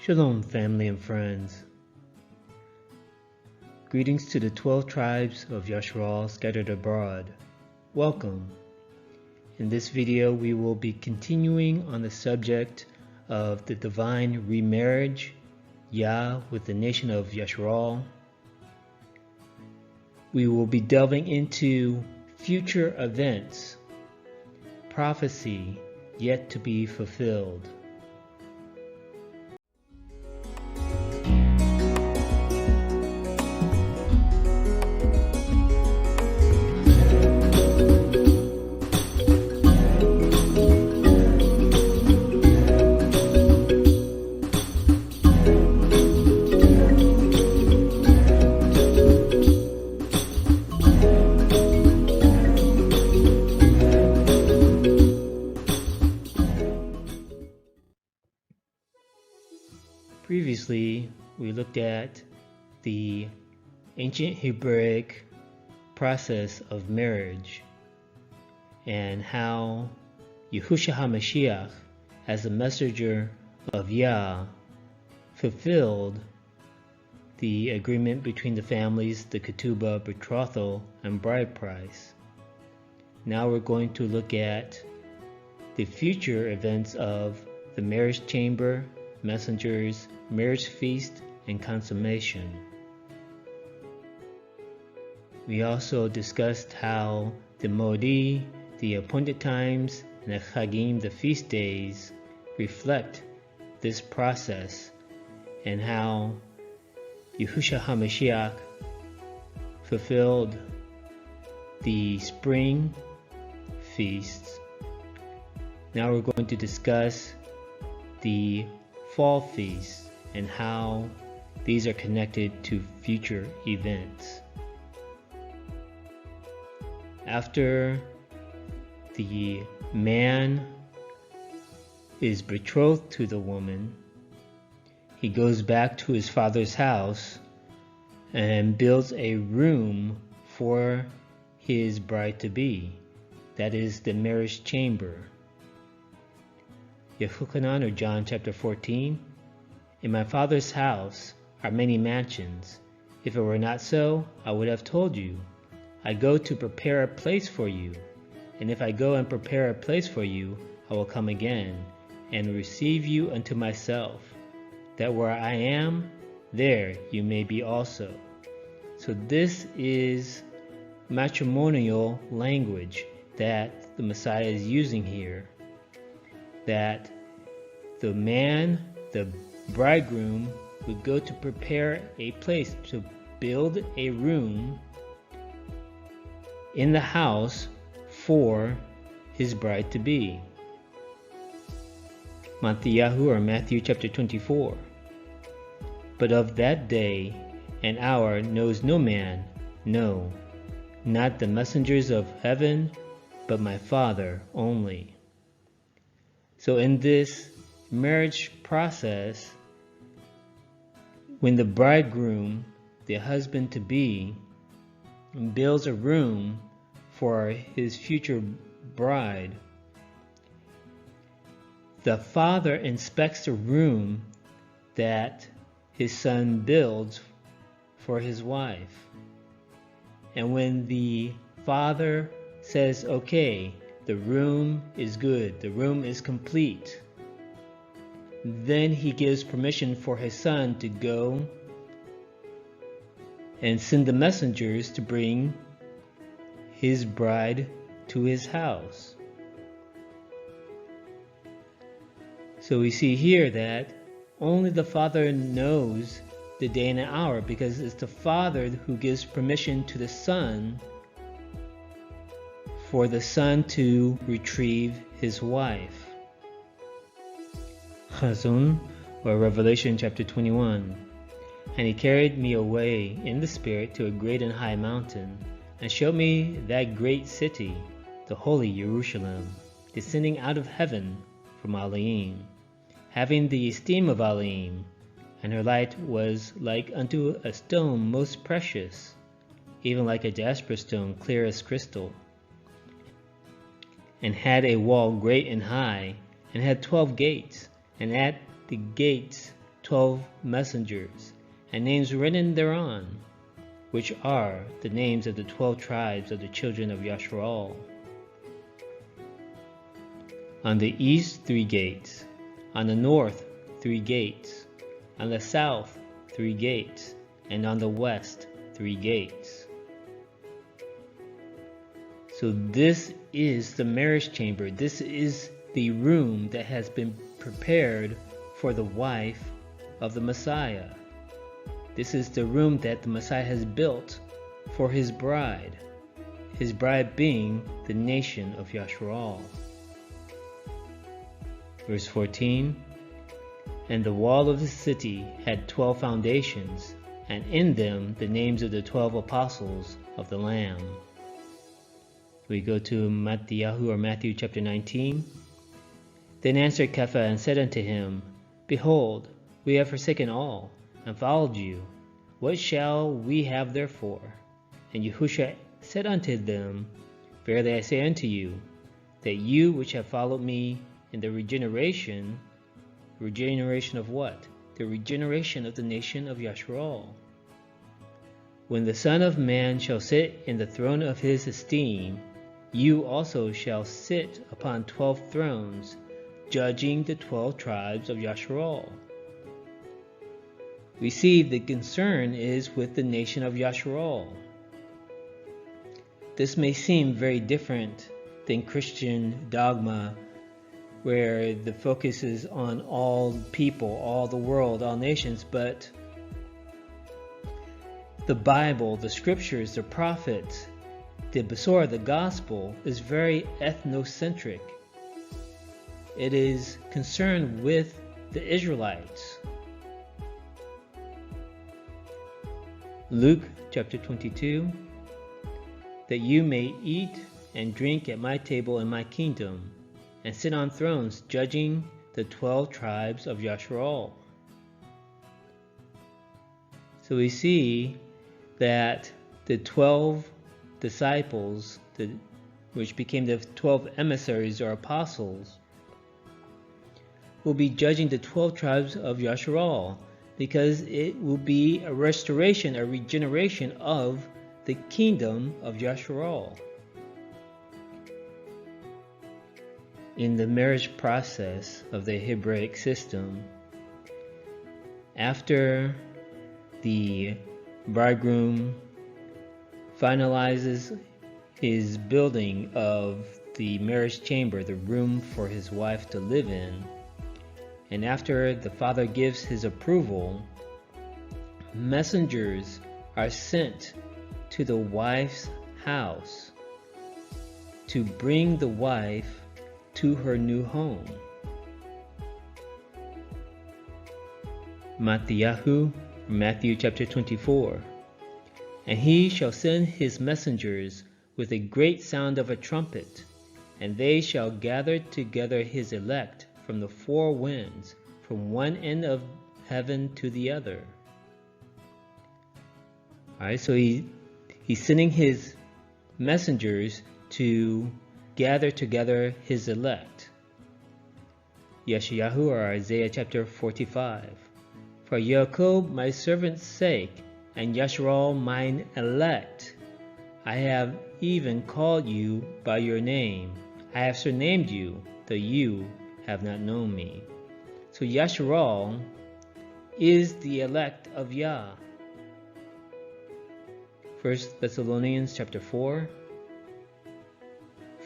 Shalom, family and friends. Greetings to the 12 tribes of Yasharal scattered abroad. Welcome. In this video, we will be continuing on the subject of the divine remarriage, Yah with the nation of Yasharal. We will be delving into future events, prophecy yet to be fulfilled. Previously, we looked at the ancient Hebraic process of marriage and how Yahushua HaMashiach, as a messenger of Yah, fulfilled the agreement between the families, the ketubah, betrothal, and bride price. Now we're going to look at the future events of the marriage chamber, messengers, marriage feast, and consummation. We also discussed how the Modi, the appointed times, and the Chagim, the feast days, reflect this process, and how Yahushua HaMashiach fulfilled the spring feasts. Now we're going to discuss the fall feasts and how these are connected to future events. After the man is betrothed to the woman, he goes back to his father's house and builds a room for his bride-to-be. That is the marriage chamber. Yehuchanan, or John chapter 14, "In my Father's house are many mansions. If it were not so, I would have told you. I go to prepare a place for you. And if I go and prepare a place for you, I will come again and receive you unto myself, that where I am, there you may be also." So this is matrimonial language that the Messiah is using here. That the man, the bridegroom, would go to prepare a place, to build a room in the house for his bride-to-be. Matthew chapter 24. "But of that day and hour knows no man, no, not the messengers of heaven, but my Father only." So in this marriage process, when the bridegroom, the husband-to-be, builds a room for his future bride, the father inspects the room that his son builds for his wife. And when the father says, "Okay, the room is good, the room is complete," then he gives permission for his son to go and send the messengers to bring his bride to his house. So we see here that only the father knows the day and the hour, because it's the father who gives permission to the son for the son to retrieve his wife. Chazon, or Revelation chapter 21. "And he carried me away in the spirit to a great and high mountain, and showed me that great city, the holy Jerusalem, descending out of heaven from Elohim, having the esteem of Elohim, and her light was like unto a stone most precious, even like a jasper stone clear as crystal, and had a wall great and high, and had 12 gates, and at the gates 12 messengers, and names written thereon, which are the names of the 12 tribes of the children of Yasharal. On the east 3 gates, on the north 3 gates, on the south 3 gates, and on the west 3 gates. So this is the marriage chamber. This is the room that has been prepared for the wife of the Messiah. This is the room that the Messiah has built for his bride being the nation of Yasharal. Verse 14, and the wall of the city had 12 foundations, and in them the names of the 12 apostles of the Lamb. We go to Matthew chapter 19. Then answered Kepha and said unto him, Behold, we have forsaken all, and followed you. What shall we have therefore? And Yahushua said unto them, Verily I say unto you, that you which have followed me in the regeneration of what? The regeneration of the nation of Yasharal. When the Son of Man shall sit in the throne of his esteem, you also shall sit upon 12 thrones, judging the 12 tribes of Yasharal. We see the concern is with the nation of Yasharal. This may seem very different than Christian dogma, where the focus is on all people, all the world, all nations, but the Bible, the scriptures, the prophets, the Besorah, the gospel, is very ethnocentric. It is concerned with the Israelites. Luke chapter 22, that you may eat and drink at my table in my kingdom, and sit on thrones judging the 12 tribes of Yasharal. So we see that the 12 disciples, which became the 12 emissaries or apostles, will be judging the 12 tribes of Yasharal, because it will be a restoration, a regeneration of the kingdom of Yasharal. In the marriage process of the Hebraic system, after the bridegroom finalizes his building of the marriage chamber, the room for his wife to live in, and after the father gives his approval, messengers are sent to the wife's house to bring the wife to her new home. Matthew chapter 24. And he shall send his messengers with a great sound of a trumpet, and they shall gather together his elect from the 4 winds, from one end of heaven to the other. Alright, so he's sending his messengers to gather together his elect. Yeshayahu, or Isaiah chapter 45. For Jacob my servant's sake, and Yasharal mine elect, I have even called you by your name. I have surnamed you, though you have not known me. So Yasharal is the elect of Yah. 1 Thessalonians chapter 4.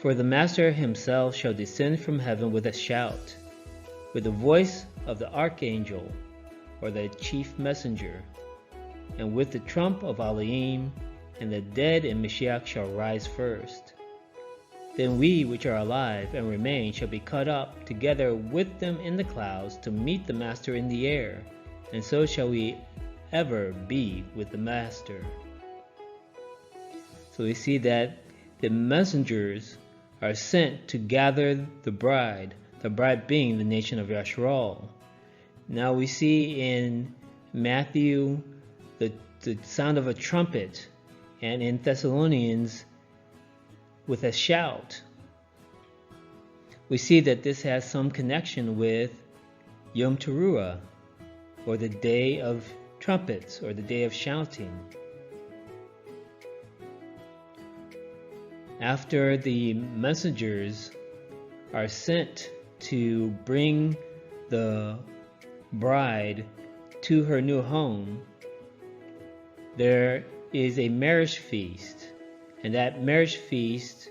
For the Master himself shall descend from heaven with a shout, with the voice of the archangel, or the chief messenger, and with the trump of Elohim, and the dead in Mashiach shall rise first. Then we which are alive and remain shall be caught up together with them in the clouds to meet the Master in the air, and so shall we ever be with the Master. So we see that the messengers are sent to gather the bride being the nation of Yasharal. Now we see in Matthew the sound of a trumpet, and in Thessalonians with a shout. We see that this has some connection with Yom Teruah, or the day of trumpets, or the day of shouting. After the messengers are sent to bring the bride to her new home, there is a marriage feast, and that marriage feast,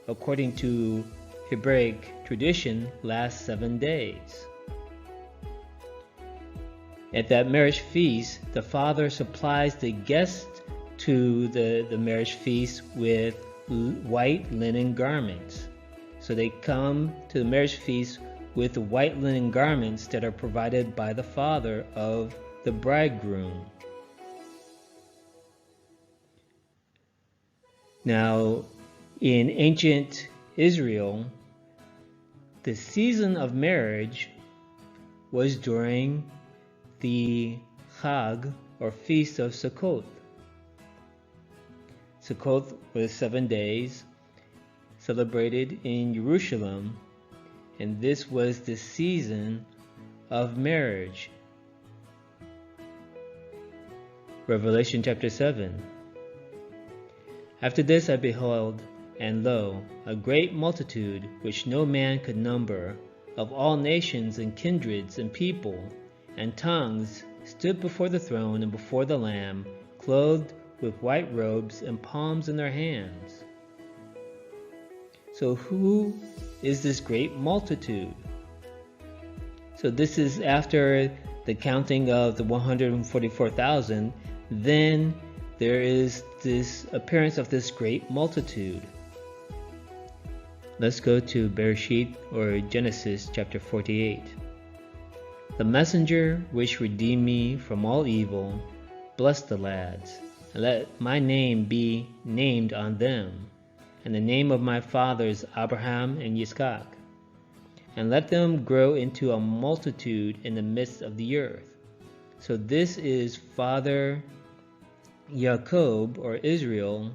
according to Hebraic tradition, lasts 7 days. At that marriage feast, the father supplies the guest to the marriage feast with white linen garments. So they come to the marriage feast with the white linen garments that are provided by the father of the bridegroom. Now, in ancient Israel, the season of marriage was during the Chag, or Feast of Sukkot. Sukkot was 7 days, celebrated in Jerusalem, and this was the season of marriage. Revelation chapter 7. After this I beheld, and lo, a great multitude, which no man could number, of all nations and kindreds and people and tongues, stood before the throne and before the Lamb, clothed with white robes and palms in their hands. So who is this great multitude? So this is after the counting of the 144,000. Then there is this appearance of this great multitude. Let's go to Bereshit, or Genesis chapter 48. The messenger which redeemed me from all evil, bless the lads, and let my name be named on them, and the name of my fathers Abraham and Yitzchak, and let them grow into a multitude in the midst of the earth. So this is Father Jacob, or Israel,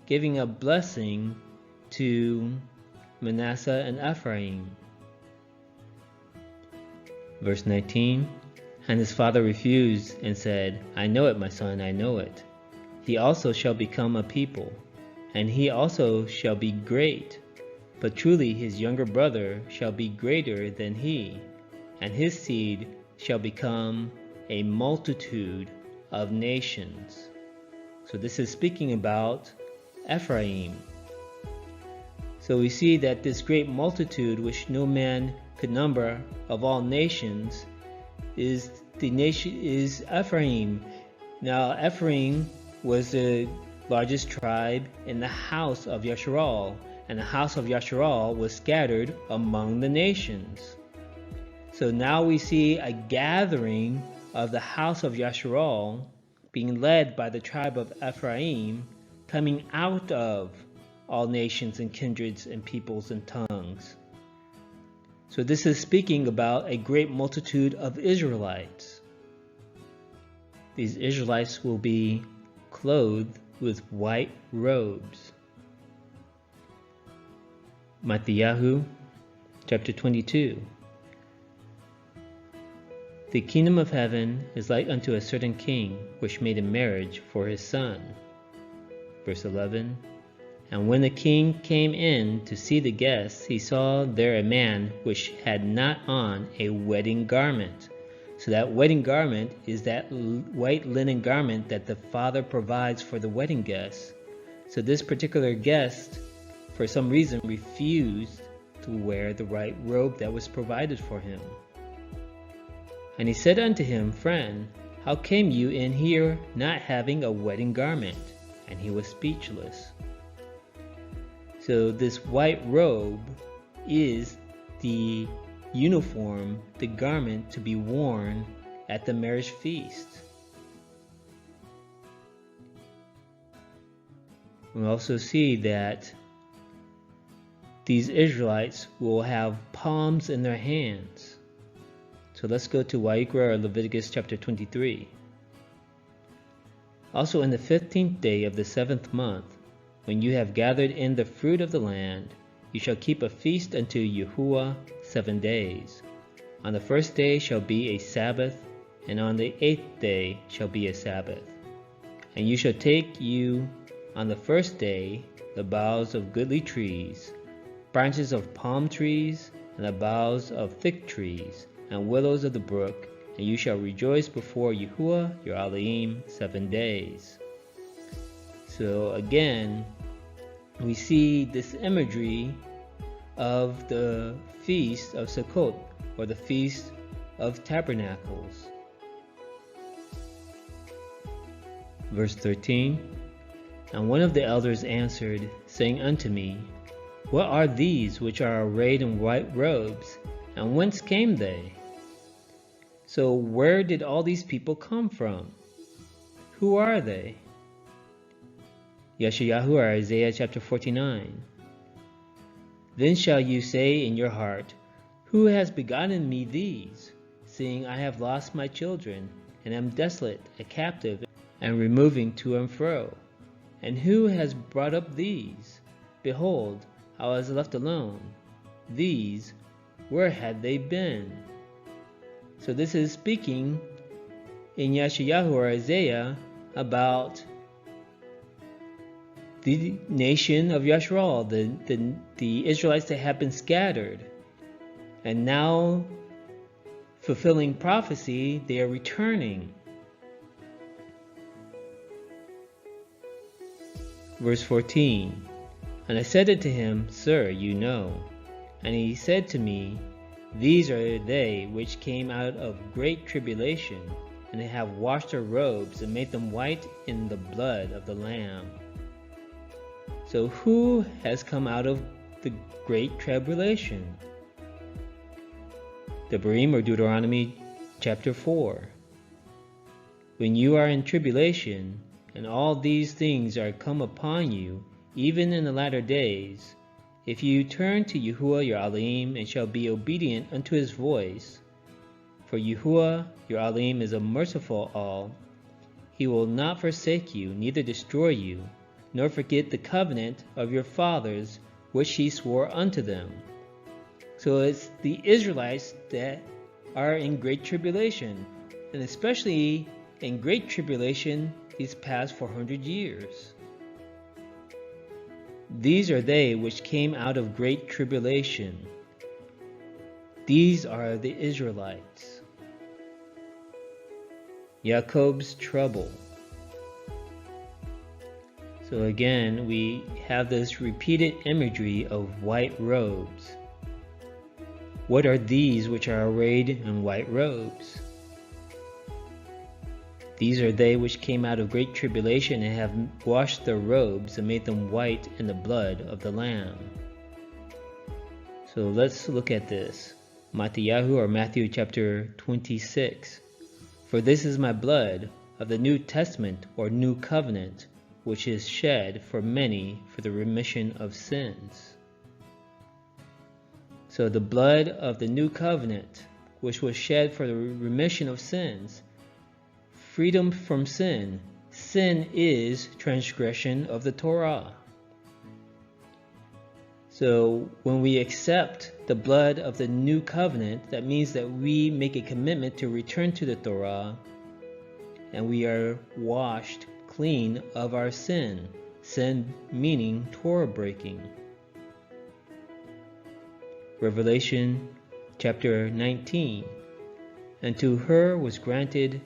giving a blessing to Manasseh and Ephraim. Verse 19, and his father refused and said, I know it, my son, I know it. He also shall become a people, and he also shall be great. But truly his younger brother shall be greater than he, and his seed shall become a multitude of nations. So this is speaking about Ephraim. So we see that this great multitude, which no man could number, of all nations, is Ephraim. Now Ephraim was the largest tribe in the house of Yasharal, and the house of Yasharal was scattered among the nations. So now we see a gathering of the house of Yasharal being led by the tribe of Ephraim, coming out of all nations and kindreds and peoples and tongues. So this is speaking about a great multitude of Israelites. These Israelites will be clothed with white robes. Matthew chapter 22. The kingdom of heaven is like unto a certain king, which made a marriage for his son. Verse 11. And when the king came in to see the guests, he saw there a man which had not on a wedding garment. So that wedding garment is that white linen garment that the father provides for the wedding guests. So this particular guest, for some reason, refused to wear the white robe that was provided for him. And he said unto him, Friend, how came you in here not having a wedding garment? And he was speechless. So this white robe is the uniform, the garment to be worn at the marriage feast. We also see that these Israelites will have palms in their hands. So let's go to Wayikra, or Leviticus chapter 23. Also in the 15th day of the 7th month, when you have gathered in the fruit of the land, you shall keep a feast unto Yahuwah 7 days. On the first day shall be a Sabbath and on the 8th day shall be a Sabbath. And you shall take you on the first day the boughs of goodly trees, branches of palm trees, and the boughs of thick trees, and willows of the brook, and you shall rejoice before Yahuwah your Elohim 7 days. So again, we see this imagery of the Feast of Sukkot, or the Feast of Tabernacles. Verse 13, And one of the elders answered, saying unto me, What are these which are arrayed in white robes, and whence came they? So where did all these people come from? Who are they? Yeshayahu, or Isaiah chapter 49. Then shall you say in your heart, Who has begotten me these, seeing I have lost my children, and am desolate, a captive, and removing to and fro? And who has brought up these? Behold, I was left alone. These, where had they been? So this is speaking in Yeshayahu, or Isaiah, about the nation of Yashral, the Israelites that have been scattered. And now, fulfilling prophecy, they are returning. Verse 14, And I said unto him, Sir, you know. And he said to me, These are they which came out of great tribulation, and they have washed their robes and made them white in the blood of the Lamb. So who has come out of the great tribulation? Devarim, or Deuteronomy chapter 4. When you are in tribulation, and all these things are come upon you, even in the latter days, if you turn to Yahuwah your Elohim, and shall be obedient unto his voice, for Yahuwah your Elohim is a merciful all, he will not forsake you, neither destroy you, nor forget the covenant of your fathers, which he swore unto them. So it's the Israelites that are in great tribulation, and especially in great tribulation these past 400 years. These are they which came out of great tribulation. These are the Israelites. Jacob's trouble. So again, we have this repeated imagery of white robes. What are these which are arrayed in white robes? These are they which came out of great tribulation, and have washed their robes and made them white in the blood of the Lamb. So let's look at this. Matthew, or Matthew chapter 26. For this is my blood of the New Testament, or New Covenant, which is shed for many for the remission of sins. So the blood of the New Covenant, which was shed for the remission of sins, freedom from sin. Sin is transgression of the Torah. So when we accept the blood of the New Covenant, that means that we make a commitment to return to the Torah, and we are washed clean of our sin. Sin meaning Torah breaking. Revelation chapter 19. And to her was granted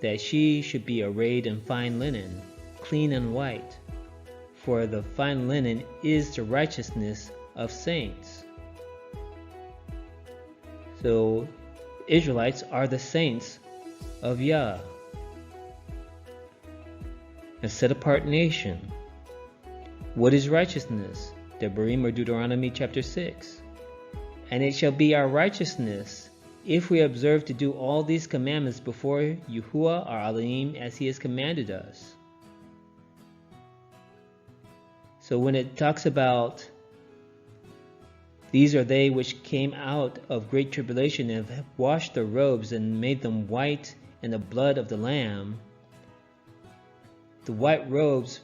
that she should be arrayed in fine linen, clean and white, for the fine linen is the righteousness of saints. So Israelites are the saints of Yah, a set-apart nation. What is righteousness? Devarim, or Deuteronomy chapter 6. And it shall be our righteousness if we observe to do all these commandments before Yahuwah our Elohim as he has commanded us. So when it talks about these are they which came out of great tribulation and have washed their robes and made them white in the blood of the Lamb, the white robes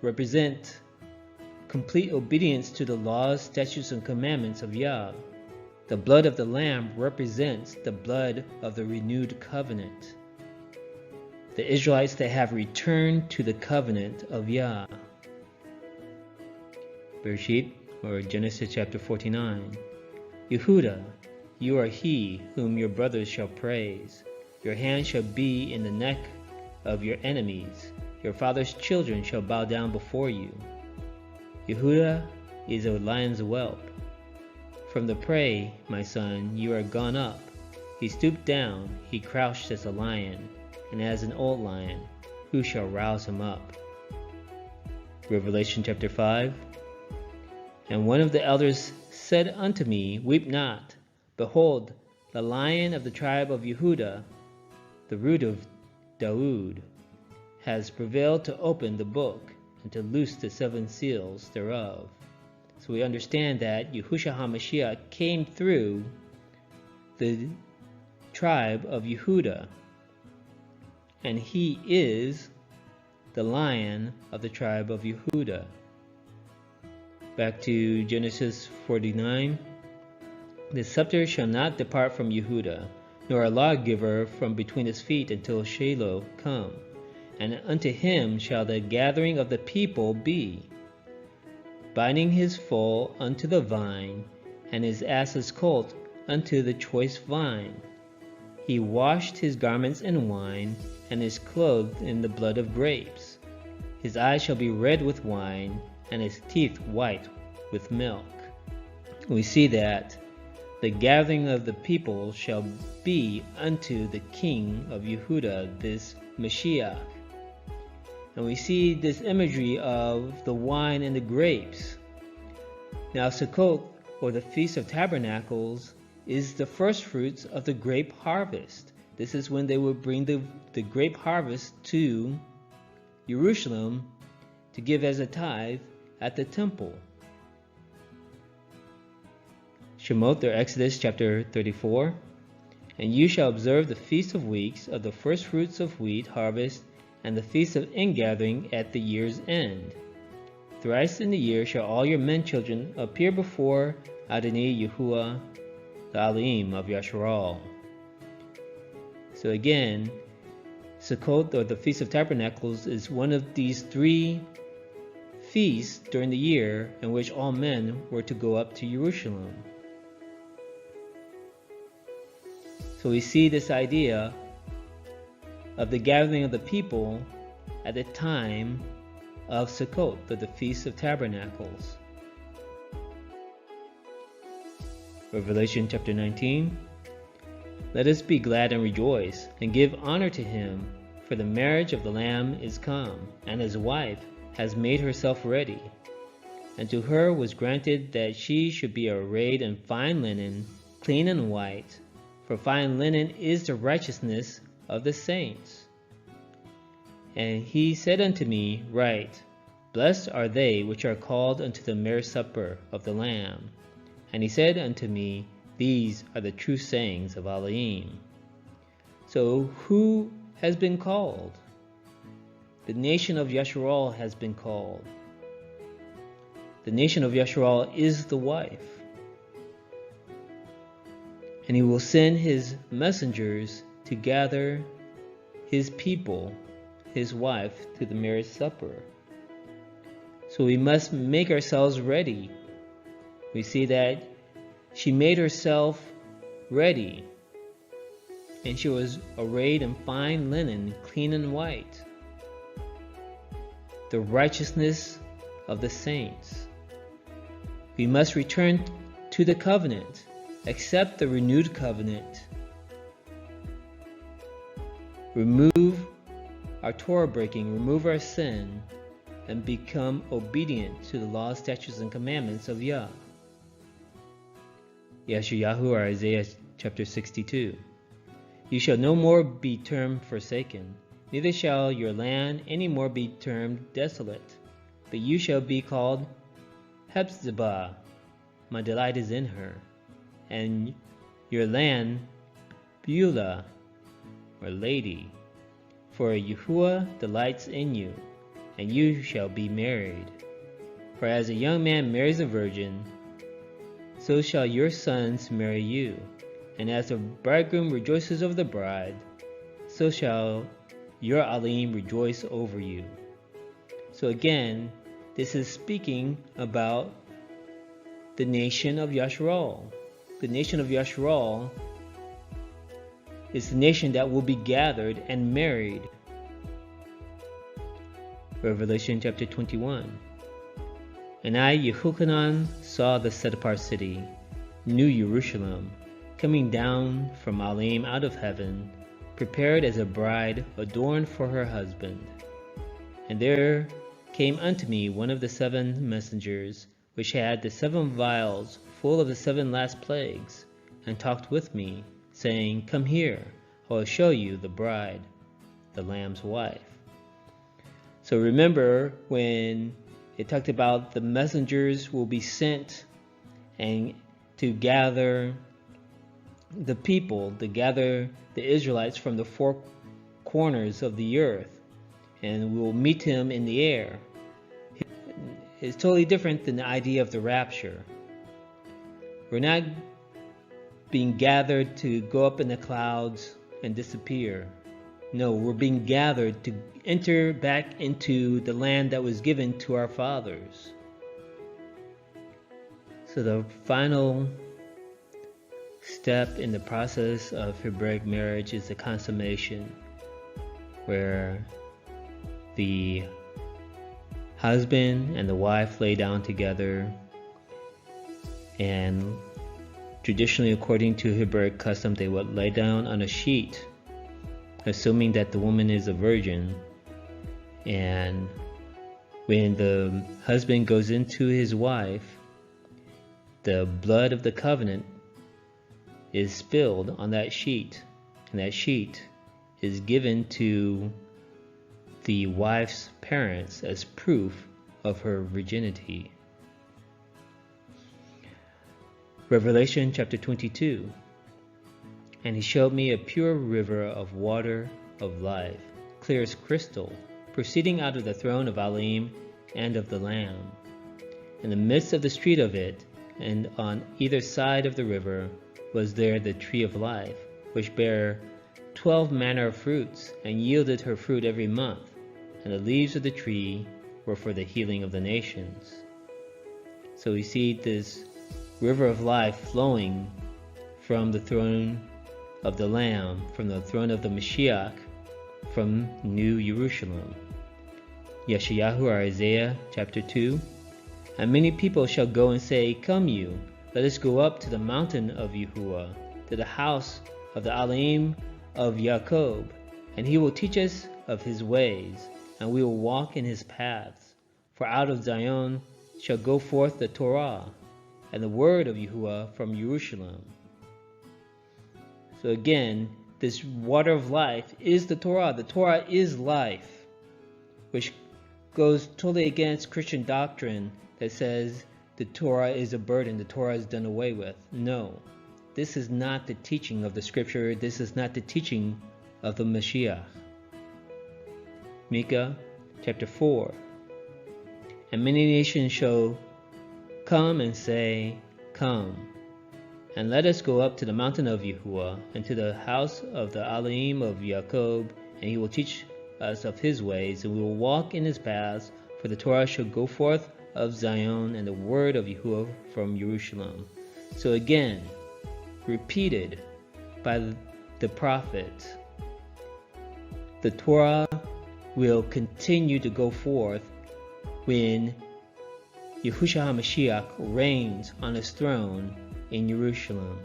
represent complete obedience to the laws, statutes, and commandments of Yah. The blood of the Lamb represents the blood of the renewed covenant. the Israelites that have returned to the covenant of Yah. Bereshit, or Genesis chapter 49. Yehuda, you are he whom your brothers shall praise. Your hand shall be in the neck of your enemies. Your father's children shall bow down before you. Yehuda is a lion's whelp. From the prey, my son, you are gone up. He stooped down, he crouched as a lion, and as an old lion, who shall rouse him up? Revelation chapter 5. And one of the elders said unto me, Weep not. Behold, the Lion of the tribe of Yehuda, the root of Daud, has prevailed to open the book and to loose the 7 seals thereof. So we understand that Yahushua HaMashiach came through the tribe of Yehuda, and he is the Lion of the tribe of Yehuda. Back to Genesis 49. The scepter shall not depart from Yehuda, nor a lawgiver from between his feet until Shiloh come, and unto him shall the gathering of the people be, binding his foal unto the vine, and his ass's colt unto the choice vine. He washed his garments in wine, and is clothed in the blood of grapes. His eyes shall be red with wine, and his teeth white with milk. We see that the gathering of the people shall be unto the king of Yehuda, this Mashiach. And we see this imagery of the wine and the grapes. Now Sukkot, or the Feast of Tabernacles, is the first fruits of the grape harvest. This is when they would bring the grape harvest to Jerusalem to give as a tithe at the temple. Shemot, or Exodus chapter 34. And you shall observe the Feast of Weeks of the first fruits of wheat harvest, and the Feast of Ingathering at the year's end. Thrice in the year shall all your men children appear before Adonai Yahuwah, the Elohim of Yasharal. So again, Sukkot, or the Feast of Tabernacles, is one of these 3 feasts during the year in which all men were to go up to Jerusalem. So we see this idea of the gathering of the people at the time of Sukkot, or the Feast of Tabernacles. Revelation chapter 19. Let us be glad and rejoice, and give honor to him, for the marriage of the Lamb is come, and his wife has made herself ready. And to her was granted that she should be arrayed in fine linen, clean and white, for fine linen is the righteousness of the saints. And he said unto me, Write, Blessed are they which are called unto the marriage supper of the Lamb. And he said unto me, These are the true sayings of Elohim. So who has been called? The nation of Yasharal has been called. The nation of Yasharal is the wife. And he will send his messengers to gather his people, his wife, to the marriage supper. So we must make ourselves ready. We see that she made herself ready, and she was arrayed in fine linen, clean and white, the righteousness of the saints. We must return to the covenant, accept the renewed covenant, remove our Torah breaking, remove our sin, and become obedient to the laws, statutes, and commandments of Yah. Yeshayahu, or Isaiah chapter 62. You shall no more be termed forsaken, neither shall your land any more be termed desolate, but you shall be called Hephzibah, my delight is in her, and your land Beulah, or lady, for Yahuwah delights in you, and you shall be married. For as a young man marries a virgin, so shall your sons marry you, and as the bridegroom rejoices over the bride, so shall your Alim rejoice over you. So again, this is speaking about the nation of Yasharal. The nation of Yasharal is the nation that will be gathered and married. Revelation chapter 21. And I, Yehochanan, saw the set-apart city, New Jerusalem, coming down from Alim out of heaven, prepared as a bride adorned for her husband. And there came unto me one of the 7 messengers, which had the 7 vials full of the 7 last plagues, and talked with me, saying, Come here, I will show you the bride, the Lamb's wife. So remember when it talked about the messengers will be sent and to gather the people, to gather the Israelites from the 4 corners of the earth, and we will meet him in the air. It's totally different than the idea of the rapture. We're not being gathered to go up in the clouds and disappear. No, we're being gathered to enter back into the land that was given to our fathers. So the final step in the process of Hebraic marriage is the consummation, where the husband and the wife lay down together, and traditionally, according to Hebraic custom, they would lay down on a sheet, assuming that the woman is a virgin. And when the husband goes into his wife, the blood of the covenant is spilled on that sheet, and that sheet is given to the wife's parents as proof of her virginity. Revelation chapter 22. And he showed me a pure river of water of life, clear as crystal, proceeding out of the throne of Alim and of the Lamb. In the midst of the street of it, and on either side of the river, was there the tree of life, which bare 12 manner of fruits, and yielded her fruit every month, and the leaves of the tree were for the healing of the nations. So we see this river of life flowing from the throne of the Lamb, from the throne of the Mashiach, from New Jerusalem. Yeshayahu or Isaiah chapter 2. And many people shall go and say, Come you, let us go up to the mountain of Yahuwah, to the house of the Alim of Jacob, and he will teach us of his ways, and we will walk in his paths. For out of Zion shall go forth the Torah, and the word of Yahuwah from Jerusalem. So again, this water of life is the Torah. The Torah is life, which goes totally against Christian doctrine that says the Torah is a burden, the Torah is done away with. No, this is not the teaching of the scripture. This is not the teaching of the Mashiach. Micah chapter 4. And many nations shall come and say, Come, and let us go up to the mountain of Yahuwah, and to the house of the Alim of Jacob, and he will teach us of his ways, and we will walk in his paths, for the Torah shall go forth of Zion, and the word of Yahuwah from Jerusalem. So again, repeated by the prophet, the Torah will continue to go forth when Yahushua HaMashiach reigns on his throne in Jerusalem.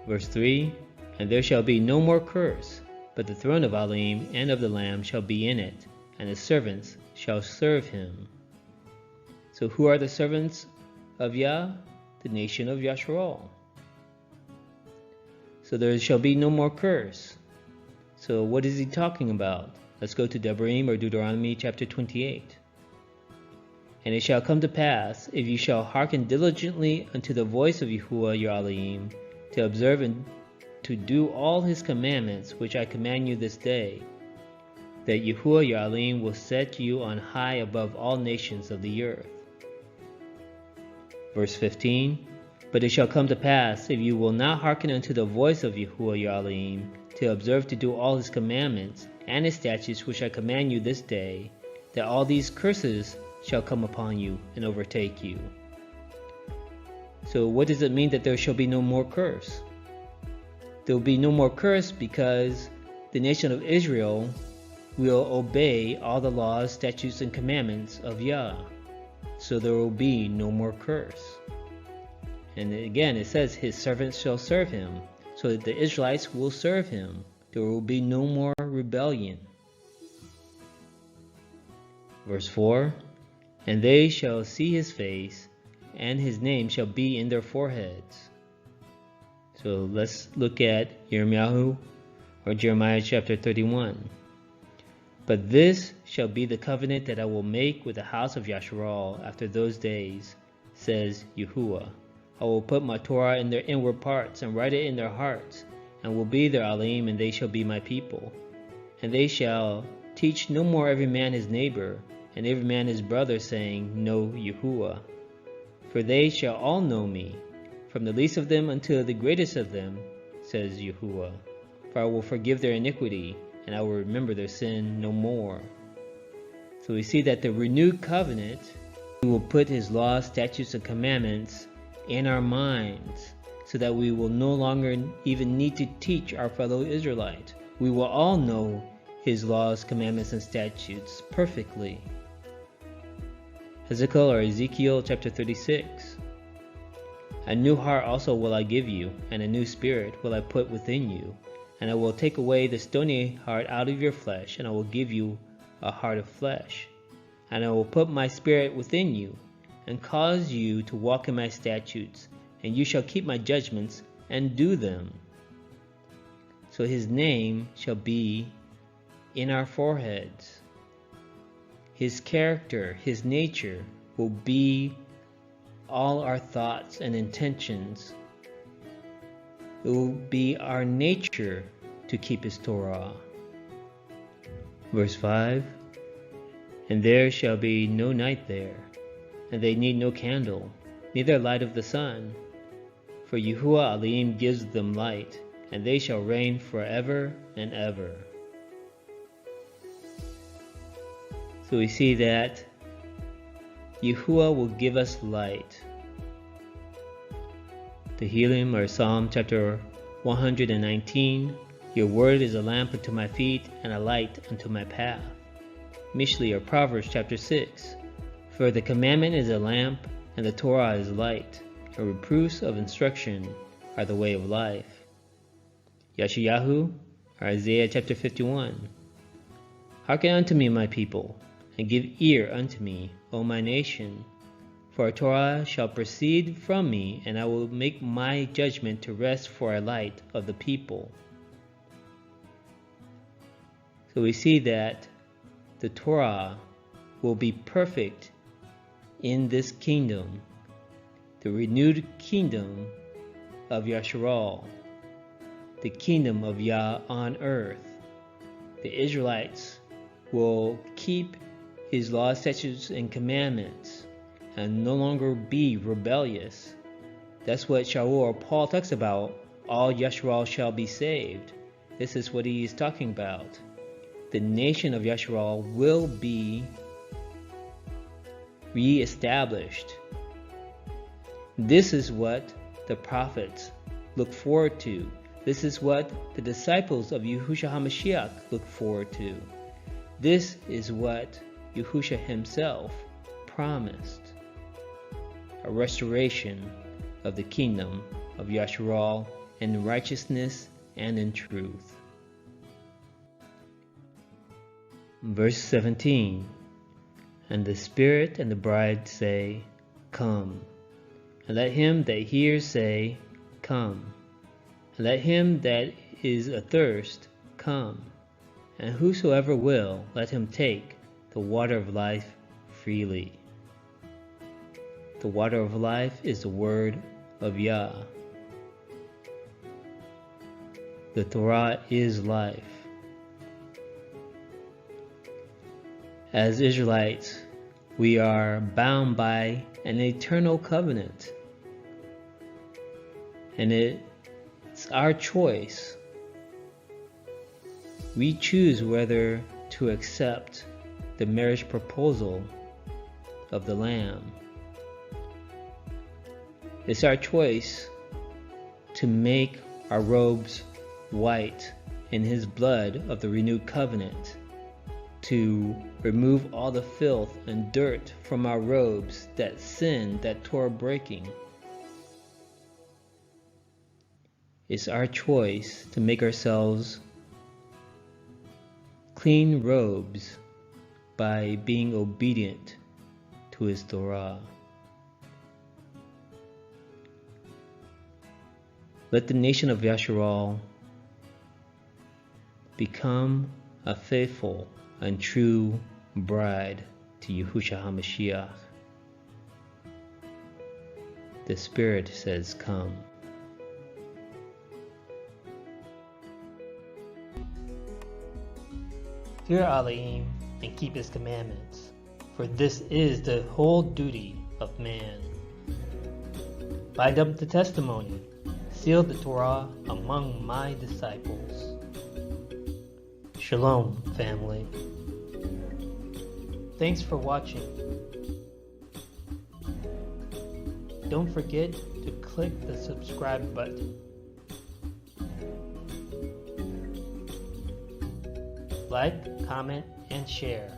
Verse 3, And there shall be no more curse, but the throne of Alim and of the Lamb shall be in it, and his servants shall serve him. So who are the servants of Yah? The nation of Yasharal. So there shall be no more curse. So what is he talking about? Let's go to Devarim or Deuteronomy chapter 28. And it shall come to pass, if you shall hearken diligently unto the voice of Yahuwah your Elohim, to observe and to do all his commandments which I command you this day, that Yahuwah your Elohim will set you on high above all nations of the earth. Verse 15, But it shall come to pass, if you will not hearken unto the voice of Yahuwah your Elohim, to observe to do all his commandments and his statutes which I command you this day, that all these curses shall come upon you and overtake you. So what does it mean that there shall be no more curse? There will be no more curse because the nation of Israel will obey all the laws, statutes, and commandments of Yah. So there will be no more curse. And again, it says his servants shall serve him. So that the Israelites will serve him. There will be no more rebellion. Verse 4, and they shall see his face, and his name shall be in their foreheads. So let's look at Yirmiyahu or Jeremiah chapter 31. But this shall be the covenant that I will make with the house of Yasharal after those days, says Yahuwah. I will put my Torah in their inward parts and write it in their hearts, and will be their alim, and they shall be my people. And they shall teach no more every man his neighbor, and every man his brother, saying, Know Yahuwah. For they shall all know me, from the least of them unto the greatest of them, says Yahuwah. For I will forgive their iniquity, and I will remember their sin no more. So we see that the renewed covenant, he will put his laws, statutes, and commandments in our minds, so that we will no longer even need to teach our fellow Israelites. We will all know his laws, commandments, and statutes perfectly. Ezekiel chapter 36. A new heart also will I give you, and a new spirit will I put within you. And I will take away the stony heart out of your flesh, and I will give you a heart of flesh. And I will put my spirit within you, and cause you to walk in my statutes, and you shall keep my judgments and do them. So his name shall be in our foreheads. His character, his nature will be all our thoughts and intentions. It will be our nature to keep his Torah. Verse 5, and there shall be no night there, and they need no candle, neither light of the sun. For Yahuwah Alim gives them light, and they shall reign forever and ever. So we see that Yahuwah will give us light. Tehillim or Psalm chapter 119, your word is a lamp unto my feet and a light unto my path. Mishli or Proverbs chapter 6, for the commandment is a lamp and the Torah is light, and reproofs of instruction are the way of life. Yeshayahu or Isaiah chapter 51, hearken unto me, my people, and give ear unto me, O my nation. For a Torah shall proceed from me, and I will make my judgment to rest for a light of the people. So we see that the Torah will be perfect in this kingdom, the renewed kingdom of Yasharal, the kingdom of Yah on earth. The Israelites will keep his laws, statutes, and commandments, and no longer be rebellious. That's what Shaul or Paul talks about. All Yasharal shall be saved. This is what he is talking about. The nation of Yasharal will be re-established. This is what the prophets look forward to. This is what the disciples of Yahushua HaMashiach look forward to. This is what Yahushua himself promised. A restoration of the kingdom of Yasharal in righteousness and in truth. Verse 17, and the Spirit and the bride say, Come. And let him that hears say, Come. And let him that is athirst come. And whosoever will, let him take the water of life freely. The water of life is the word of Yah. The Torah is life. As Israelites, we are bound by an eternal covenant. And it's our choice we choose whether to accept the marriage proposal of the Lamb. It's our choice to make our robes white in His blood of the renewed covenant, to remove all the filth and dirt from our robes, that sin, that Torah breaking. It's our choice to make ourselves clean robes by being obedient to His Torah. Let the nation of Yasharal become a faithful and true bride to Yahushua HaMashiach. The Spirit says, come. Fear Elohim and keep His commandments, for this is the whole duty of man. Bind up the testimony, seal the Torah among my disciples. Shalom, family. Thanks for watching. Don't forget to click the subscribe button. Like, comment, and share.